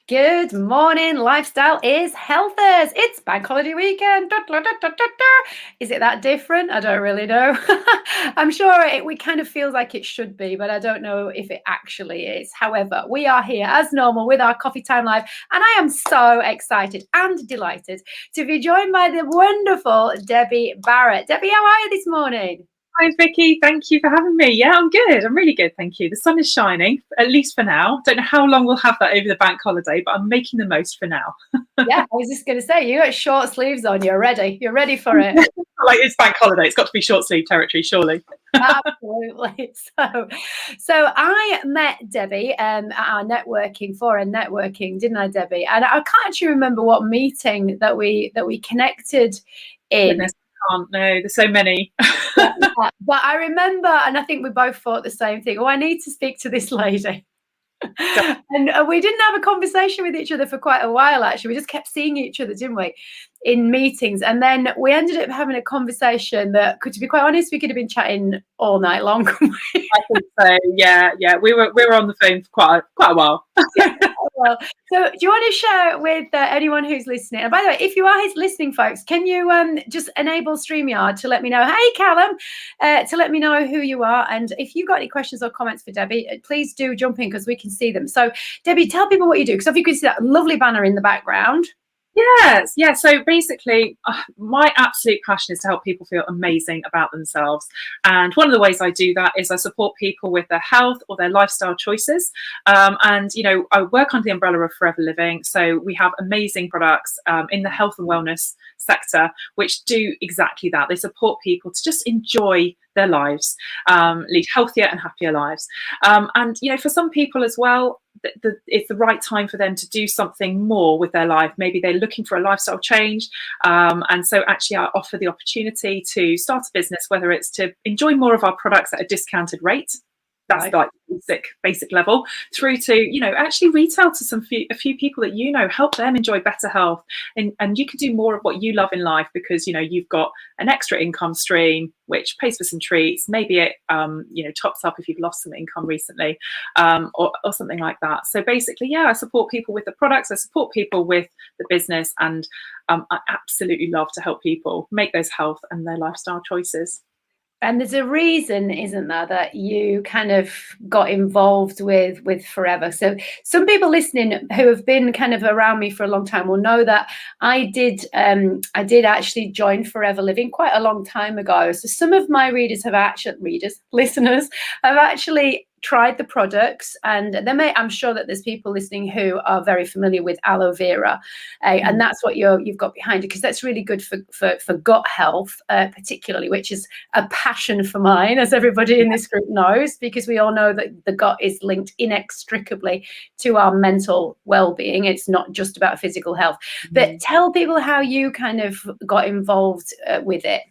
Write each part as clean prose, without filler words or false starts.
Good morning, lifestyle is healthers. It's bank holiday weekend. Is it that different? I don't really know. I'm sure we kind of feels like it should be, but I don't know if it actually is. However, we are here as normal with our Coffee Time Live, and I am so excited and delighted to be joined by the wonderful Debbie Barratt. Debbie, how are you this morning? Hi, Vicky. Thank you for having me. Yeah, I'm good. I'm really good. Thank you. The sun is shining, at least for now. Don't know how long we'll have that over the bank holiday, but I'm making the most for now. Yeah, I was just going to say, you got short sleeves on. You're ready. You're ready for it. Like, it's bank holiday. It's got to be short sleeve territory, surely. Absolutely. So I met Debbie at our networking, didn't I, Debbie? And I can't actually remember what meeting that we connected in. Goodness, I can't know. There's so many. But I remember, and I think we both thought the same thing. Oh, I need to speak to this lady. And we didn't have a conversation with each other for quite a while, actually. We just kept seeing each other, didn't we, in meetings? And then we ended up having a conversation that, to be quite honest, we could have been chatting all night long. I think so. Yeah. We were on the phone for quite a while. Well, so do you want to share with anyone who's listening? And by the way, if you are listening, folks, can you just enable StreamYard to let me know? Hey, Callum, to let me know who you are. And if you've got any questions or comments for Debbie, please do jump in because we can see them. So, Debbie, tell people what you do. Because if you can see that lovely banner in the background. Yes, yeah. So basically, my absolute passion is to help people feel amazing about themselves. And one of the ways I do that is I support people with their health or their lifestyle choices. And, I work under the umbrella of Forever Living. So we have amazing products in the health and wellness sector, which do exactly that. They support people to just enjoy their lives, lead healthier and happier lives. And, for some people as well, it's the right time for them to do something more with their life. Maybe they're looking for a lifestyle change. And so actually I offer the opportunity to start a business, whether it's to enjoy more of our products at a discounted rate. That's like basic level, through to actually retail to a few people that help them enjoy better health, and you can do more of what you love in life because you've got an extra income stream which pays for some treats. Maybe it tops up if you've lost some income recently, or something like that. So basically, I support people with the products, I support people with the business, and I absolutely love to help people make those health and their lifestyle choices. And there's a reason, isn't there, that you kind of got involved with Forever. So some people listening who have been kind of around me for a long time will know that I did actually join Forever Living quite a long time ago. So some of my listeners have actually tried the products, and I'm sure that there's people listening who are very familiar with aloe vera, and that's what you've got behind it, because that's really good for gut health, particularly, which is a passion for mine, as everybody in this group knows, because we all know that the gut is linked inextricably to our mental well-being. It's not just about physical health. But tell people how you kind of got involved with it.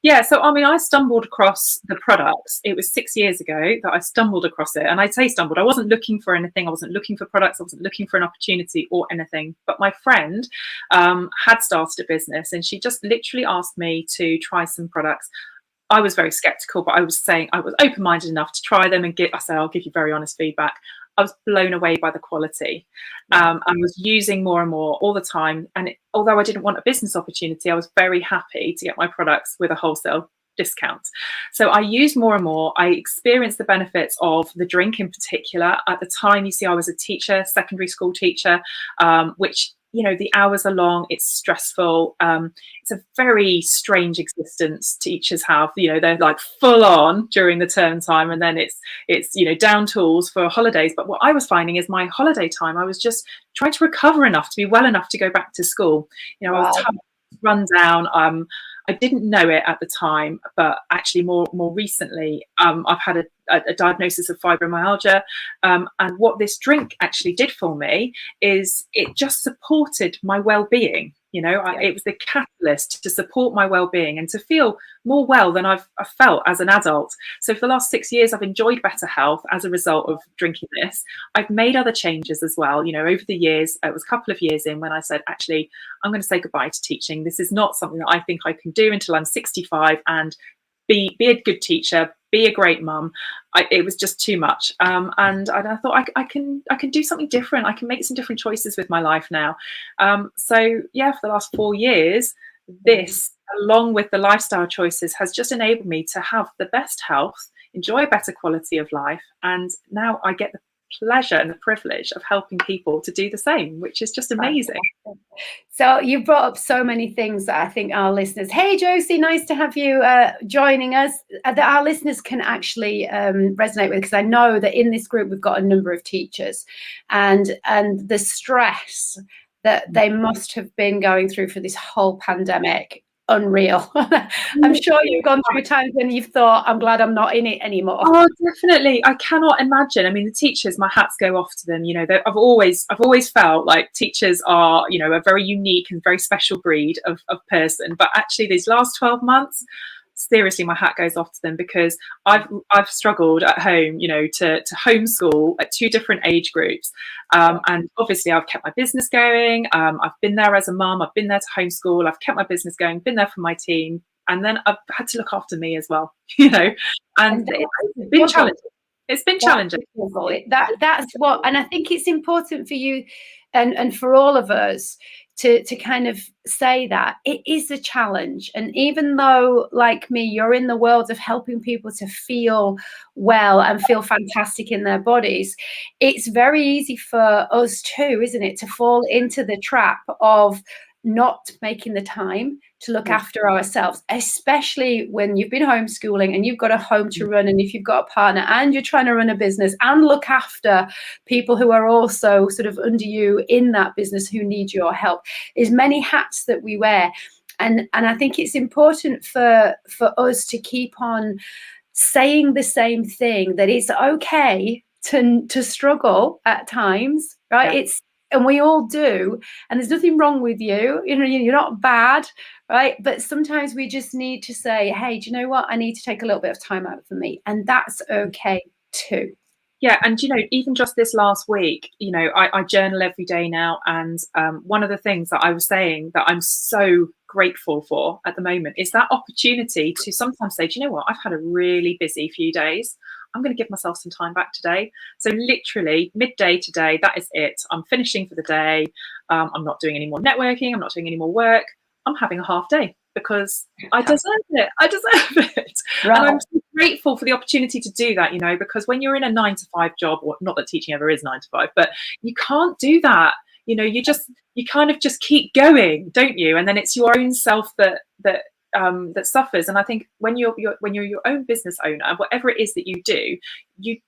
Yeah, so I stumbled across the products. It was 6 years ago that I stumbled across it. And I'd say stumbled. I wasn't looking for anything. I wasn't looking for products. I wasn't looking for an opportunity or anything. But my friend had started a business, and she just literally asked me to try some products. I was very skeptical, but I was open-minded enough to try them and I'll give you very honest feedback. I was blown away by the quality. I was using more and more all the time. And although I didn't want a business opportunity, I was very happy to get my products with a wholesale discount. So I used more and more. I experienced the benefits of the drink in particular. At the time, I was a teacher, secondary school teacher, which the hours are long, it's stressful. It's a very strange existence teachers have. They're like full on during the term time, and then it's down tools for holidays. But what I was finding is my holiday time, I was just trying to recover enough to be well enough to go back to school. I was tired, run down. I didn't know it at the time, but actually more recently, I've had a diagnosis of fibromyalgia. And what this drink actually did for me is it just supported my well-being. It was the catalyst to support my well-being and to feel more well than I've felt as an adult. So for the last 6 years, I've enjoyed better health as a result of drinking this. I've made other changes as well. Over the years, it was a couple of years in when I said, actually, I'm going to say goodbye to teaching. This is not something that I think I can do until I'm 65 and be a good teacher, be a great mum. it was just too much. And I thought I can do something different. I can make some different choices with my life now. So yeah, for the last 4 years, this, along with the lifestyle choices, has just enabled me to have the best health, enjoy a better quality of life, and now I get the pleasure and the privilege of helping people to do the same, which is just amazing. So you brought up so many things that I think our listeners, hey Josie, nice to have you joining us, that our listeners can actually resonate with, because I know that in this group we've got a number of teachers, and the stress that they must have been going through for this whole pandemic, unreal. I'm sure you've gone through times when you've thought, I'm glad I'm not in it anymore. Oh, definitely. I cannot imagine. I mean, the teachers, my hats go off to them. You know, I've always felt like teachers are, you know, a very unique and very special breed of person. But actually, these last 12 months, seriously, my hat goes off to them, because I've struggled at home, you know, to homeschool at 2 different age groups, and obviously I've kept my business going. I've been there as a mum. I've been there to homeschool. I've kept my business going. Been there for my team, and then I've had to look after me as well. You know, and it's been challenging. It's been challenging. That's what, and I think it's important for you and for all of us to kind of say that it is a challenge. And even though, like me, you're in the world of helping people to feel well and feel fantastic in their bodies, it's very easy for us too, isn't it, to fall into the trap of not making the time to look after ourselves, especially when you've been homeschooling and you've got a home to run, and if you've got a partner and you're trying to run a business and look after people who are also sort of under you in that business who need your help. There's many hats that we wear, and I think it's important for us to keep on saying the same thing, that it's okay to struggle at times, right? And we all do, and there's nothing wrong with you. You know, you're not bad, right? But sometimes we just need to say, hey, do you know what? I need to take a little bit of time out for me, and that's okay too. Yeah, and you know, even just this last week, you know, I journal every day now, and one of the things that I was saying that I'm so grateful for at the moment is that opportunity to sometimes say, do you know what? I've had a really busy few days. I'm going to give myself some time back today. So literally midday today, that is it. I'm finishing for the day. I'm not doing any more networking. I'm not doing any more work. I'm having a half day because I deserve it. I deserve it. Right. And I'm so grateful for the opportunity to do that, you know, because when you're in a 9-to-5 job, or not that teaching ever is 9-to-5, but you can't do that. You know, you kind of just keep going, don't you? And then it's your own self that suffers. And I think when you're your own business owner, whatever it is that you do, you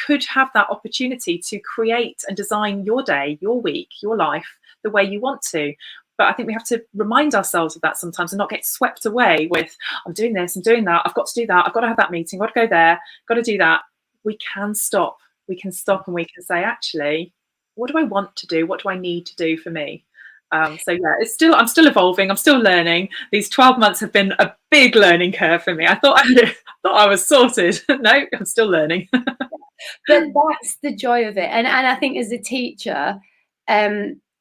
could have that opportunity to create and design your day, your week, your life the way you want to. But I think we have to remind ourselves of that sometimes and not get swept away with, I'm doing this, I'm doing that, I've got to do that, I've got to have that meeting, I've got to go there, got to do that. We can stop. We can stop and we can say, actually, what do I want to do? What do I need to do for me? So yeah, I'm still evolving. I'm still learning. These 12 months have been a big learning curve for me. I thought I was sorted. No, I'm still learning. But that's the joy of it. And I think as a teacher,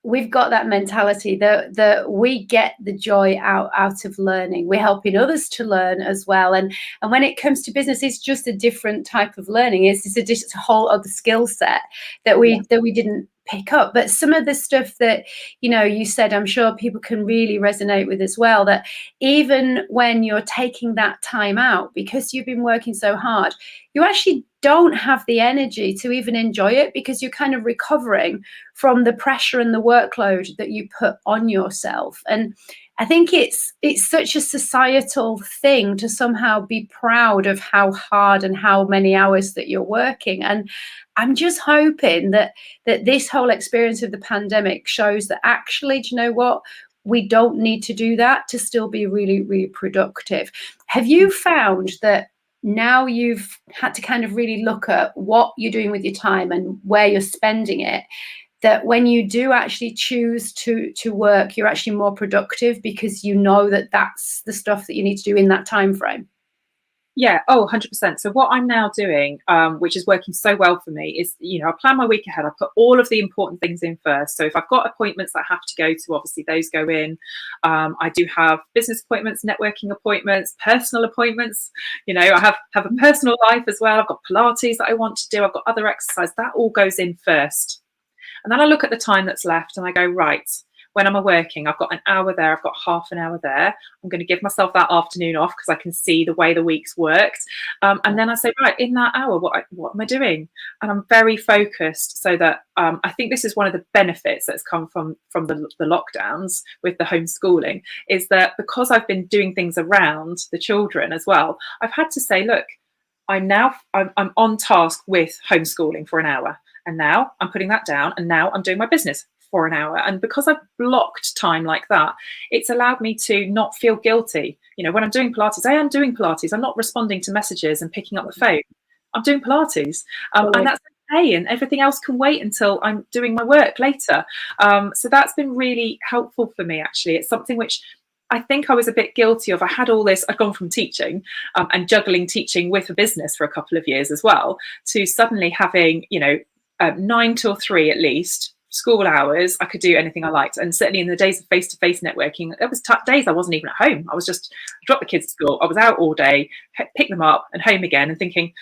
we've got that mentality that we get the joy out of learning. We're helping others to learn as well. And when it comes to business, it's just a different type of learning. It's a whole other skill set that we didn't pick up. But some of the stuff that, you know, you said, I'm sure people can really resonate with as well, that even when you're taking that time out because you've been working so hard, you actually don't have the energy to even enjoy it because you're kind of recovering from the pressure and the workload that you put on yourself. And I think it's such a societal thing to somehow be proud of how hard and how many hours that you're working. And I'm just hoping that this whole experience of the pandemic shows that actually, do you know what? We don't need to do that to still be really, really productive. Have you found that now you've had to kind of really look at what you're doing with your time and where you're spending it, that when you do actually choose to work, you're actually more productive because you know that that's the stuff that you need to do in that time frame? Yeah, oh, 100%. So what I'm now doing, which is working so well for me, is, I plan my week ahead. I put all of the important things in first. So if I've got appointments that I have to go to, obviously those go in. I do have business appointments, networking appointments, personal appointments. I have a personal life as well. I've got Pilates that I want to do. I've got other exercise. That all goes in first. And then I look at the time that's left and I go, right, when am I working? I've got an hour there. I've got half an hour there. I'm going to give myself that afternoon off because I can see the way the week's worked. And then I say, right, in that hour, what am I doing? And I'm very focused, so that I think this is one of the benefits that's come from the lockdowns with the homeschooling, is that because I've been doing things around the children as well, I've had to say, look, I'm on task with homeschooling for an hour. And now I'm putting that down, and now I'm doing my business for an hour. And because I've blocked time like that, it's allowed me to not feel guilty. When I'm doing Pilates, I am doing Pilates. I'm not responding to messages and picking up the phone. I'm doing Pilates. And that's okay. And everything else can wait until I'm doing my work later. So that's been really helpful for me, actually. It's something which I think I was a bit guilty of. I had all this, I'd gone from teaching and juggling teaching with a business for a couple of years as well, to suddenly having, 9 till 3 at least, school hours. I could do anything I liked. And certainly in the days of face-to-face networking, there was days I wasn't even at home. I was just drop the kids to school. I was out all day, pick them up and home again, and thinking,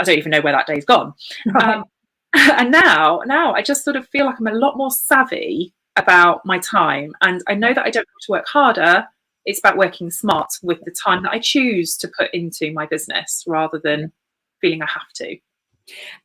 I don't even know where that day's gone. And now I just sort of feel like I'm a lot more savvy about my time. And I know that I don't have to work harder. It's about working smart with the time that I choose to put into my business, rather than feeling I have to.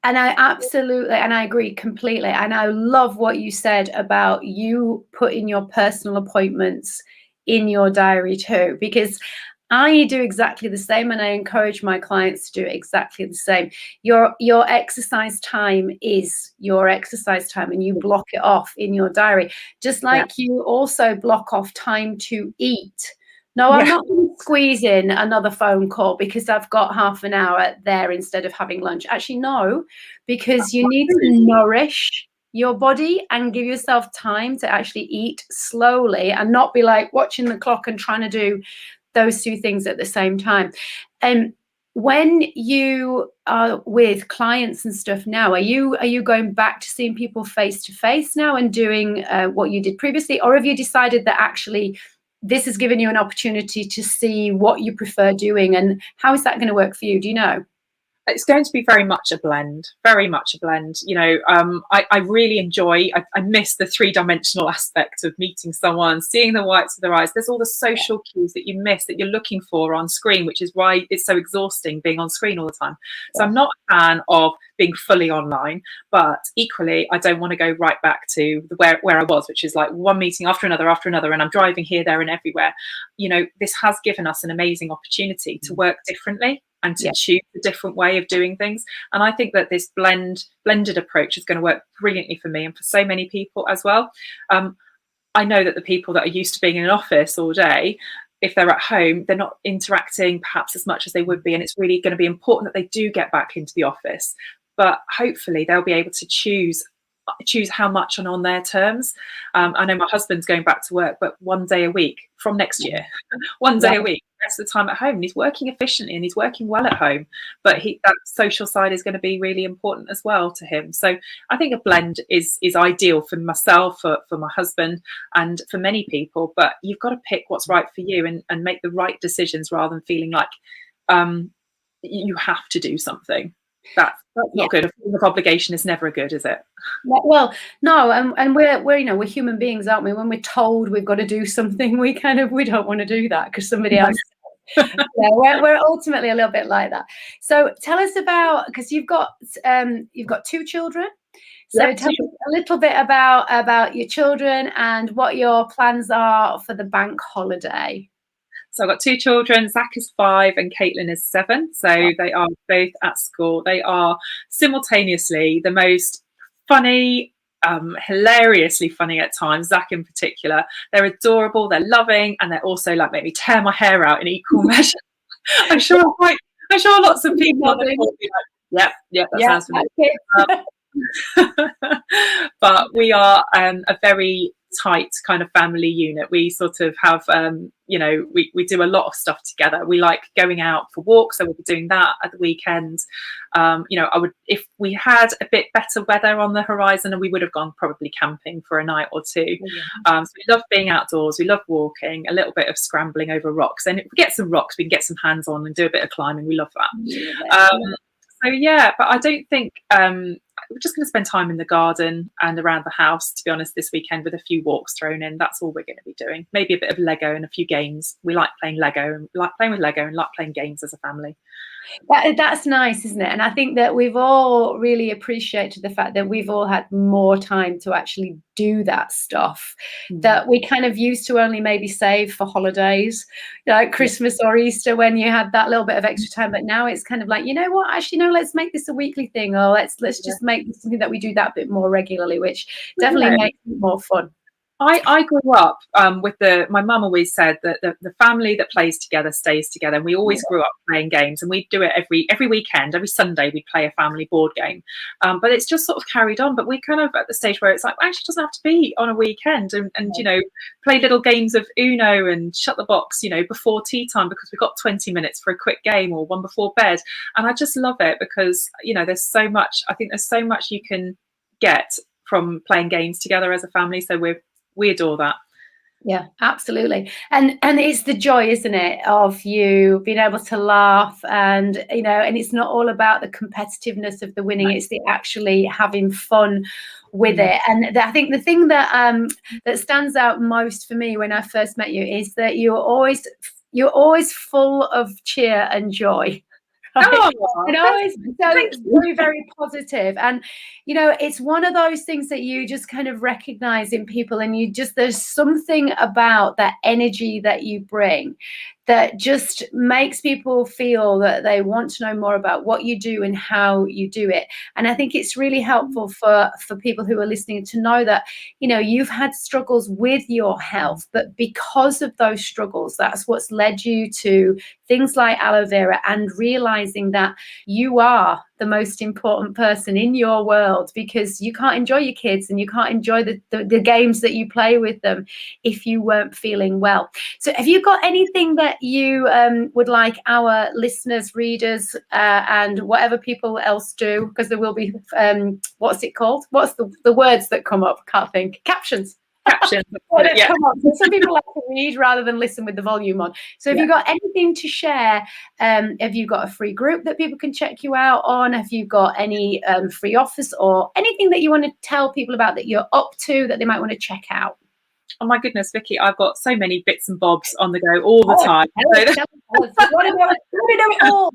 And I agree completely. And I love what you said about you putting your personal appointments in your diary too, because I do exactly the same, and I encourage my clients to do exactly the same. Your exercise time is your exercise time, and you block it off in your diary, just like you also block off time to eat. No, I'm not going to squeeze in another phone call because I've got half an hour there instead of having lunch. Actually, no, because you need to nourish your body and give yourself time to actually eat slowly, and not be like watching the clock and trying to do those two things at the same time. And when you are with clients and stuff now, are you going back to seeing people face to face now and doing what you did previously, or have you decided that actually this has given you an opportunity to see what you prefer doing, and how is that going to work for you? Do you know? It's going to be very much a blend, very much a blend. I really enjoy, I miss the 3-dimensional aspect of meeting someone, seeing the whites of their eyes. There's all the social cues that you miss, that you're looking for on screen, which is why it's so exhausting being on screen all the time. So I'm not a fan of being fully online, but equally, I don't want to go right back to where I was, which is like one meeting after another, and I'm driving here, there, and everywhere. This has given us an amazing opportunity to work differently and to choose a different way of doing things. And I think that this blended approach is going to work brilliantly for me and for so many people as well. I know that the people that are used to being in an office all day, if they're at home, they're not interacting perhaps as much as they would be. And it's really going to be important that they do get back into the office. But hopefully they'll be able to choose how much and on their terms. I know my husband's going back to work, but 1 day a week from next year, 1 day a week, the rest of the time at home. And he's working efficiently and he's working well at home, but that social side is going to be really important as well to him. So I think a blend is ideal for myself, for my husband, and for many people. But you've got to pick what's right for you and make the right decisions, rather than feeling like you have to do something. That's not good. A feeling of obligation is never good, is it? Well, no, and we're human beings, aren't we? When we're told we've got to do something, we don't want to do that because somebody else. We're ultimately a little bit like that. So tell us about, because you've got 2 children. So tell us a little bit about your children and what your plans are for the bank holiday. So I've got 2 children. Zach is 5 and Caitlin is 7. So they are both at school. They are simultaneously the most funny, hilariously funny at times, Zach in particular. They're adorable, they're loving, and they're also like make me tear my hair out in equal measure. I'm sure lots of people on the call will be like, that sounds familiar. But we are a very tight kind of family unit. We sort of have, you know, we do a lot of stuff together. We like going out for walks, so we'll be doing that at the weekend. You know, I would, if we had a bit better weather on the horizon, and we would have gone probably camping for a night or two. So we love being outdoors, we love walking, a little bit of scrambling over rocks, and if we get some rocks we can get some hands on and do a bit of climbing. We love that. So yeah, but I don't think we're just going to spend time in the garden and around the house, to be honest, this weekend, with a few walks thrown in. That's all we're going to be doing. Maybe a bit of Lego and a few games. We like playing Lego and like playing with Lego and like playing games as a family. That's nice, isn't it? And I think that we've all really appreciated the fact that we've all had more time to actually do that stuff that we kind of used to only maybe save for holidays, like Christmas or Easter, when you had that little bit of extra time. But now it's kind of like, you know what, actually, no, let's make this a weekly thing, or let's just make this something that we do that bit more regularly, which definitely makes it more fun. I grew up with my mum always said that the family that plays together stays together. And we always grew up playing games, and we'd do it every weekend, every Sunday we'd play a family board game. But it's just sort of carried on. But we kind of at the stage where it's like, well, actually it doesn't have to be on a weekend, and you know, play little games of Uno and shut the box, you know, before tea time, because we've got 20 minutes for a quick game, or one before bed. And I just love it because, you know, there's so much, I think there's so much you can get from playing games together as a family. So we adore that. Yeah, absolutely. And it's the joy, isn't it, of you being able to laugh, and, you know, and it's not all about the competitiveness of the winning, it's the actually having fun with it. And I think the thing that that stands out most for me when I first met you is that you're always full of cheer and joy. Right? Oh, and always very, very positive. And, you know, it's one of those things that you just kind of recognize in people, and there's something about that energy that you bring that just makes people feel that they want to know more about what you do and how you do it. And I think it's really helpful for people who are listening to know that, you know, you've had struggles with your health, but because of those struggles, that's what's led you to things like Aloe Vera, and realizing that you are the most important person in your world, because you can't enjoy your kids and you can't enjoy the games that you play with them if you weren't feeling well. So have you got anything that you would like our listeners, readers, and whatever people else do, because there will be what's it called, what's the words that come up, can't think, captions. Yeah. Come on. Some people like to read rather than listen with the volume on. So have you got anything to share? Have you got a free group that people can check you out on? Have you got any free offers or anything that you want to tell people about that you're up to that they might want to check out? Oh my goodness, Vicky, I've got so many bits and bobs on the go all the time. I want to know it all.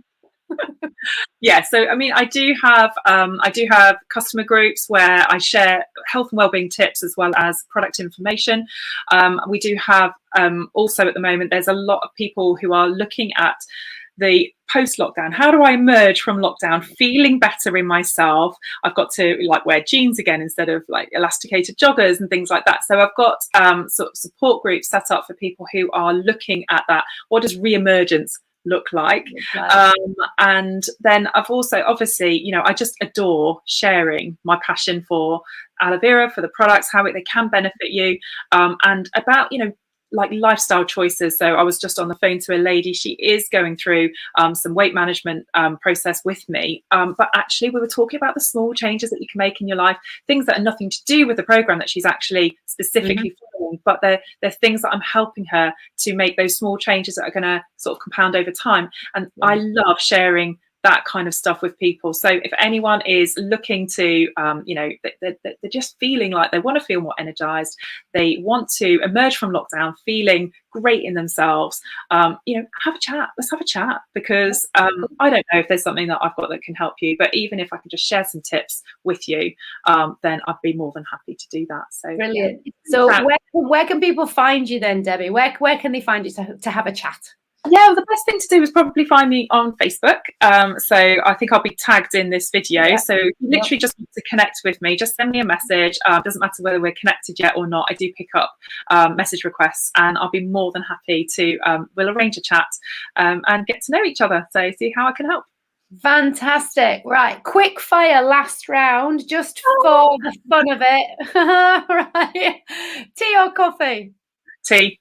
Yeah, so I mean, I do have customer groups where I share health and wellbeing tips as well as product information. We do have also at the moment, there's a lot of people who are looking at the post-lockdown. How do I emerge from lockdown feeling better in myself? I've got to like wear jeans again instead of like elasticated joggers and things like that. So I've got sort of support groups set up for people who are looking at that. What does re-emergence look like? And then I've also, obviously, you know, I just adore sharing my passion for aloe vera, for the products, how they can benefit you, and about, you know, like lifestyle choices. So I was just on the phone to a lady, she is going through some weight management process with me, but actually we were talking about the small changes that you can make in your life, things that are nothing to do with the program that she's actually specifically following, but they're things that I'm helping her to make those small changes that are going to sort of compound over time. And I love sharing that kind of stuff with people. So if anyone is looking to, you know, they're just feeling like they want to feel more energized, they want to emerge from lockdown feeling great in themselves, you know, have a chat. Let's have a chat, because I don't know if there's something that I've got that can help you, but even if I can just share some tips with you, then I'd be more than happy to do that. So brilliant. So where can people find you then, Debbie? Where can they find you to have a chat? Yeah, well, the best thing to do is probably find me on Facebook. So I think I'll be tagged in this video. So you literally just need to connect with me. Just send me a message. Doesn't matter whether we're connected yet or not. I do pick up message requests, and I'll be more than happy to, we'll arrange a chat and get to know each other. So see how I can help. Fantastic. Right. Quick fire last round, just for the fun of it. Right. Tea or coffee? Tea.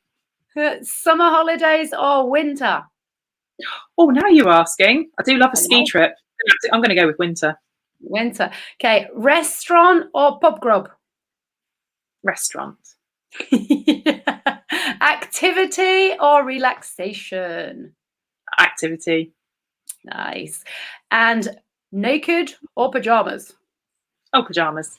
Summer holidays or winter? Oh, now you're asking. I do love a I ski know. trip. I'm going to go with winter. Winter. Okay. Restaurant or pub grub? Restaurant. Activity or relaxation? Activity. Nice. And naked or pajamas? Oh, pajamas.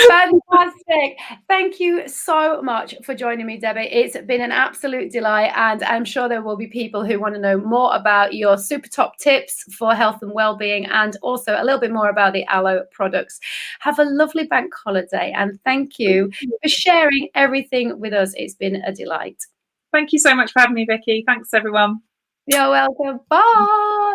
Fantastic. Thank you so much for joining me, Debbie. It's been an absolute delight, and I'm sure there will be people who want to know more about your super top tips for health and well-being, and also a little bit more about the Aloe products. Have a lovely bank holiday, and thank you for sharing everything with us. It's been a delight. Thank you so much for having me, Vicky. Thanks, everyone. You're welcome. Bye.